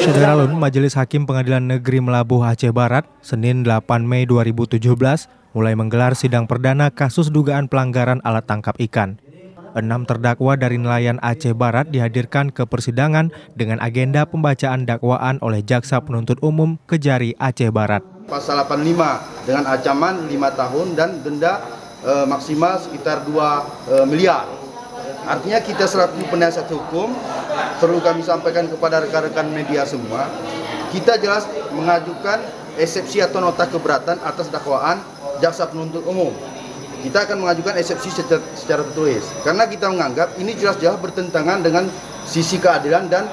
Saudara Majelis Hakim Pengadilan Negeri Melabuh Aceh Barat, Senin 8 Mei 2017, mulai menggelar sidang perdana kasus dugaan pelanggaran alat tangkap ikan. 6 terdakwa dari nelayan Aceh Barat dihadirkan ke persidangan dengan agenda pembacaan dakwaan oleh Jaksa Penuntut Umum Kejari Aceh Barat. Pasal 85 dengan ancaman 5 tahun dan denda maksimal sekitar 2 miliar. Artinya kita selaku penasihat hukum perlu kami sampaikan kepada rekan-rekan media semua, kita jelas mengajukan eksepsi atau nota keberatan atas dakwaan Jaksa Penuntut Umum. Kita akan mengajukan eksepsi secara tertulis karena kita menganggap ini jelas-jelas bertentangan dengan sisi keadilan dan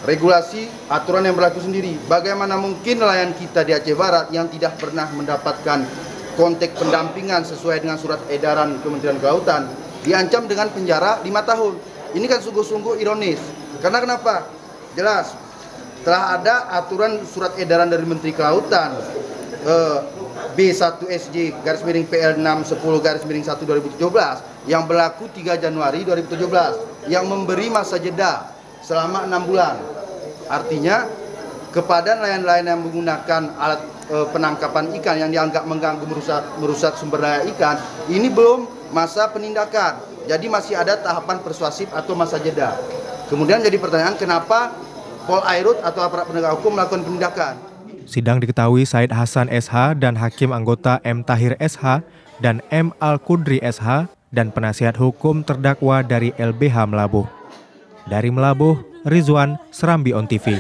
regulasi aturan yang berlaku sendiri. Bagaimana mungkin nelayan kita di Aceh Barat yang tidak pernah mendapatkan konteks pendampingan sesuai dengan surat edaran Kementerian Kelautan diancam dengan penjara 5 tahun. Ini kan sungguh-sungguh ironis. Karena kenapa? Jelas, telah ada aturan surat edaran dari Menteri Kelautan B1SJ/PL610/1 yang berlaku 3 Januari 2017 yang memberi masa jeda selama 6 bulan. Artinya kepada nelayan-nelayan yang menggunakan alat penangkapan ikan yang dianggap mengganggu merusak sumber daya ikan, ini belum masa penindakan. Jadi masih ada tahapan persuasif atau masa jeda. Kemudian jadi pertanyaan, kenapa Polairut atau aparat penegak hukum melakukan penindakan? Sidang diketahui Said Hasan SH dan Hakim Anggota M. Tahir SH dan M. Al-Qudri SH dan penasihat hukum terdakwa dari LBH Melabuh. Dari Melabuh, Rizwan, Serambi On TV.